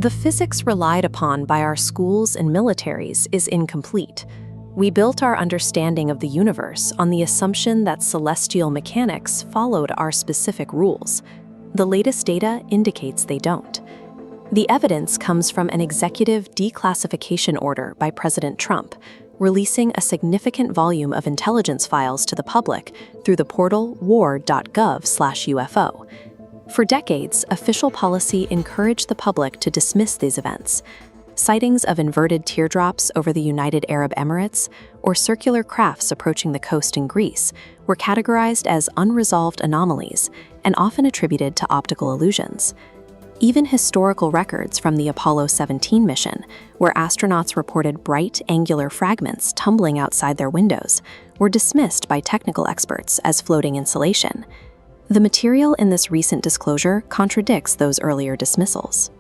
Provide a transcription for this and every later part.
The physics relied upon by our schools and militaries is incomplete. We built our understanding of the universe on the assumption that celestial mechanics followed our specific rules. The latest data indicates they don't. The evidence comes from an executive declassification order by President Trump, releasing a significant volume of intelligence files to the public through the portal war.gov/UFO. For decades, official policy encouraged the public to dismiss these events. Sightings of inverted teardrops over the United Arab Emirates or circular crafts approaching the coast in Greece were categorized as unresolved anomalies and often attributed to optical illusions. Even historical records from the Apollo 17 mission, where astronauts reported bright, angular fragments tumbling outside their windows, were dismissed by technical experts as floating insulation. The material in this recent disclosure contradicts those earlier dismissals.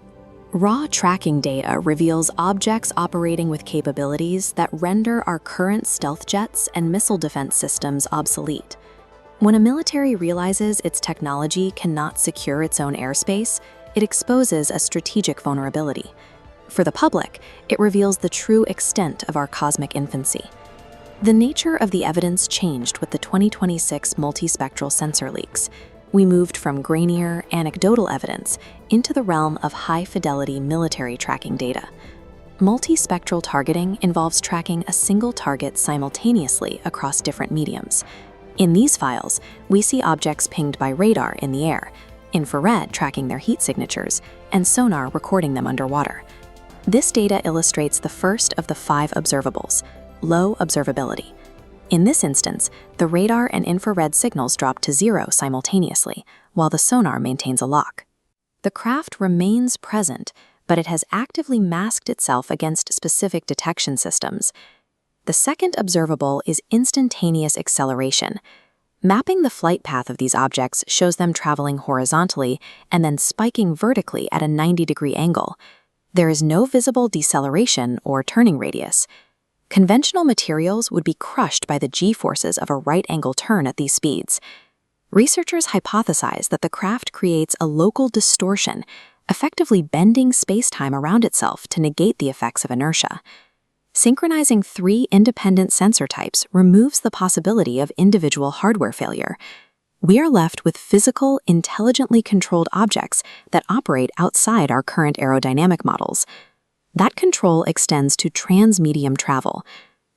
Raw tracking data reveals objects operating with capabilities that render our current stealth jets and missile defense systems obsolete. When a military realizes its technology cannot secure its own airspace, it exposes a strategic vulnerability. For the public, it reveals the true extent of our cosmic infancy. The nature of the evidence changed with the 2026 multispectral sensor leaks. We moved from grainier, anecdotal evidence into the realm of high-fidelity military tracking data. Multispectral targeting involves tracking a single target simultaneously across different mediums. In these files, we see objects pinged by radar in the air, infrared tracking their heat signatures, and sonar recording them underwater. This data illustrates the first of the 5 observables: low observability. In this instance, the radar and infrared signals drop to 0 simultaneously, while the sonar maintains a lock. The craft remains present, but it has actively masked itself against specific detection systems. The second observable is instantaneous acceleration. Mapping the flight path of these objects shows them traveling horizontally and then spiking vertically at a 90-degree angle. There is no visible deceleration or turning radius. Conventional materials would be crushed by the g-forces of a right-angle turn at these speeds. Researchers hypothesize that the craft creates a local distortion, effectively bending space-time around itself to negate the effects of inertia. Synchronizing 3 independent sensor types removes the possibility of individual hardware failure. We are left with physical, intelligently controlled objects that operate outside our current aerodynamic models. That control extends to transmedium travel.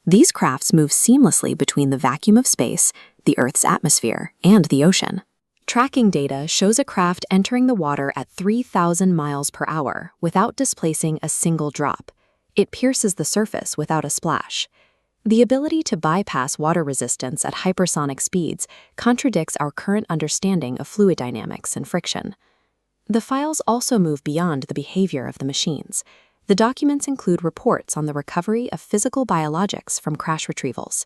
These crafts move seamlessly between the vacuum of space, the Earth's atmosphere, and the ocean. Tracking data shows a craft entering the water at 3,000 miles per hour without displacing a single drop. It pierces the surface without a splash. The ability to bypass water resistance at hypersonic speeds contradicts our current understanding of fluid dynamics and friction. The files also move beyond the behavior of the machines. The documents include reports on the recovery of physical biologics from crash retrievals.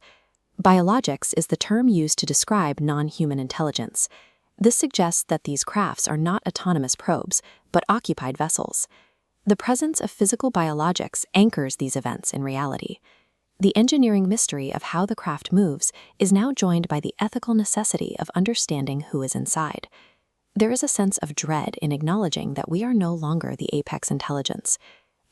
Biologics is the term used to describe non-human intelligence. This suggests that these crafts are not autonomous probes, but occupied vessels. The presence of physical biologics anchors these events in reality. The engineering mystery of how the craft moves is now joined by the ethical necessity of understanding who is inside. There is a sense of dread in acknowledging that we are no longer the apex intelligence.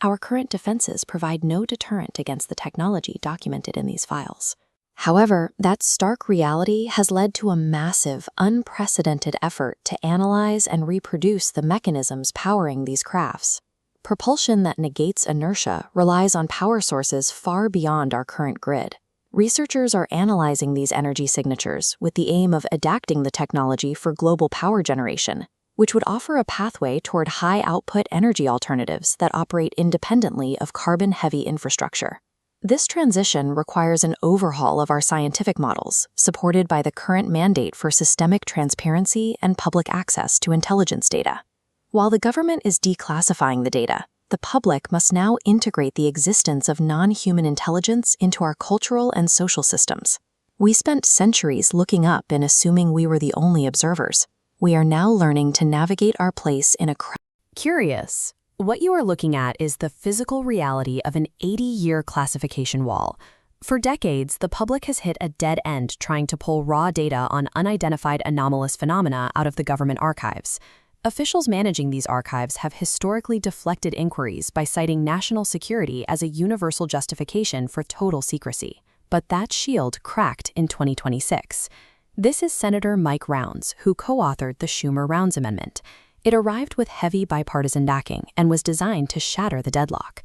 Our current defenses provide no deterrent against the technology documented in these files. However, that stark reality has led to a massive, unprecedented effort to analyze and reproduce the mechanisms powering these crafts. Propulsion that negates inertia relies on power sources far beyond our current grid. Researchers are analyzing these energy signatures with the aim of adapting the technology for global power generation, which would offer a pathway toward high-output energy alternatives that operate independently of carbon-heavy infrastructure. This transition requires an overhaul of our scientific models, supported by the current mandate for systemic transparency and public access to intelligence data. While the government is declassifying the data, the public must now integrate the existence of non-human intelligence into our cultural and social systems. We spent centuries looking up and assuming we were the only observers. We are now learning to navigate our place in a Curious. What you are looking at is the physical reality of an 80-year classification wall. For decades, the public has hit a dead end trying to pull raw data on unidentified anomalous phenomena out of the government archives. Officials managing these archives have historically deflected inquiries by citing national security as a universal justification for total secrecy. But that shield cracked in 2026. This is Senator Mike Rounds, who co-authored the Schumer-Rounds Amendment. It arrived with heavy bipartisan backing and was designed to shatter the deadlock.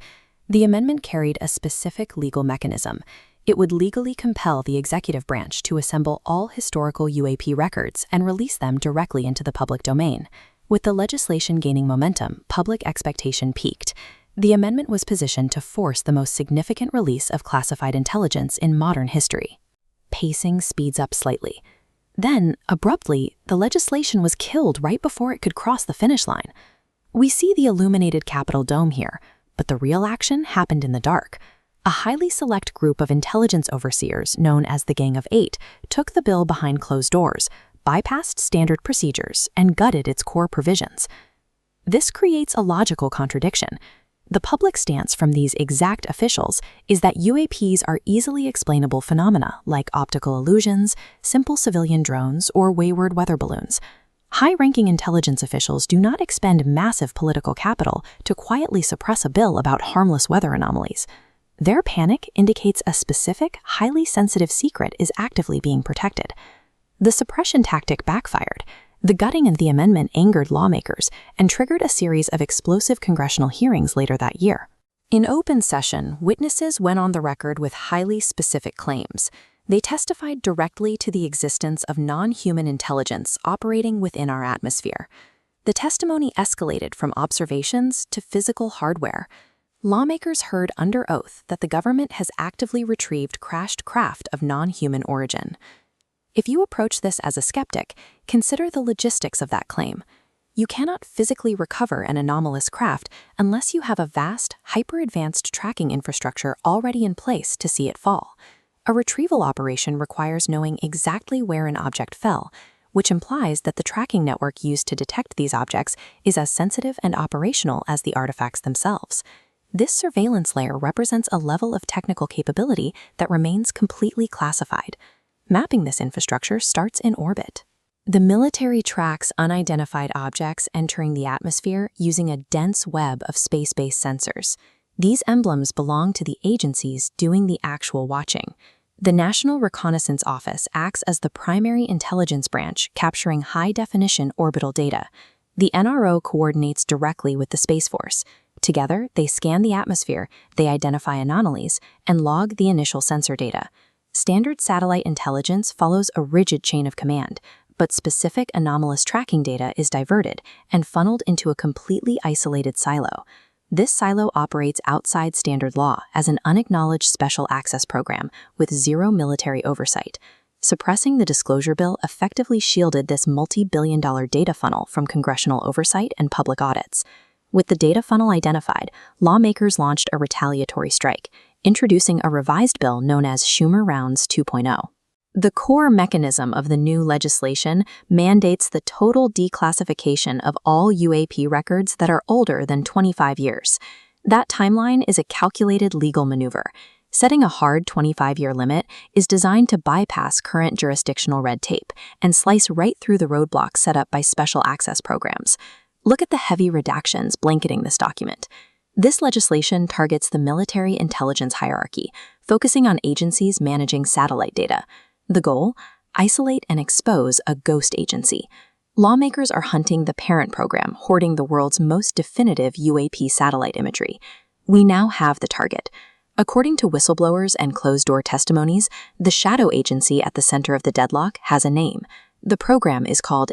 The amendment carried a specific legal mechanism. It would legally compel the executive branch to assemble all historical UAP records and release them directly into the public domain. With the legislation gaining momentum, public expectation peaked. The amendment was positioned to force the most significant release of classified intelligence in modern history. Pacing speeds up slightly. Then, abruptly, the legislation was killed right before it could cross the finish line. We see the illuminated Capitol dome here, but the real action happened in the dark. A highly select group of intelligence overseers, known as the Gang of Eight, took the bill behind closed doors, bypassed standard procedures, and gutted its core provisions. This creates a logical contradiction. The public stance from these exact officials is that UAPs are easily explainable phenomena like optical illusions, simple civilian drones, or wayward weather balloons. High-ranking intelligence officials do not expend massive political capital to quietly suppress a bill about harmless weather anomalies. Their panic indicates a specific, highly sensitive secret is actively being protected. The suppression tactic backfired. The gutting of the amendment angered lawmakers and triggered a series of explosive congressional hearings later that year. In open session, witnesses went on the record with highly specific claims. They testified directly to the existence of non-human intelligence operating within our atmosphere. The testimony escalated from observations to physical hardware. Lawmakers heard under oath that the government has actively retrieved crashed craft of non-human origin. If you approach this as a skeptic, consider the logistics of that claim. You cannot physically recover an anomalous craft unless you have a vast, hyper-advanced tracking infrastructure already in place to see it fall. A retrieval operation requires knowing exactly where an object fell, which implies that the tracking network used to detect these objects is as sensitive and operational as the artifacts themselves. This surveillance layer represents a level of technical capability that remains completely classified. Mapping this infrastructure starts in orbit. The military tracks unidentified objects entering the atmosphere using a dense web of space-based sensors. These emblems belong to the agencies doing the actual watching. The National Reconnaissance Office acts as the primary intelligence branch capturing high-definition orbital data. The NRO coordinates directly with the Space Force. Together, they scan the atmosphere, they identify anomalies, and log the initial sensor data. Standard satellite intelligence follows a rigid chain of command, but specific anomalous tracking data is diverted and funneled into a completely isolated silo. This silo operates outside standard law as an unacknowledged special access program with zero military oversight. Suppressing the disclosure bill effectively shielded this multi-billion-dollar data funnel from congressional oversight and public audits. With the data funnel identified, lawmakers launched a retaliatory strike, introducing a revised bill known as Schumer-Rounds 2.0. The core mechanism of the new legislation mandates the total declassification of all UAP records that are older than 25 years. That timeline is a calculated legal maneuver. Setting a hard 25-year limit is designed to bypass current jurisdictional red tape and slice right through the roadblocks set up by special access programs. Look at the heavy redactions blanketing this document. This legislation targets the military intelligence hierarchy, focusing on agencies managing satellite data. The goal? Isolate and expose a ghost agency. Lawmakers are hunting the parent program, hoarding the world's most definitive UAP satellite imagery. We now have the target. According to whistleblowers and closed-door testimonies, the shadow agency at the center of the deadlock has a name. The program is called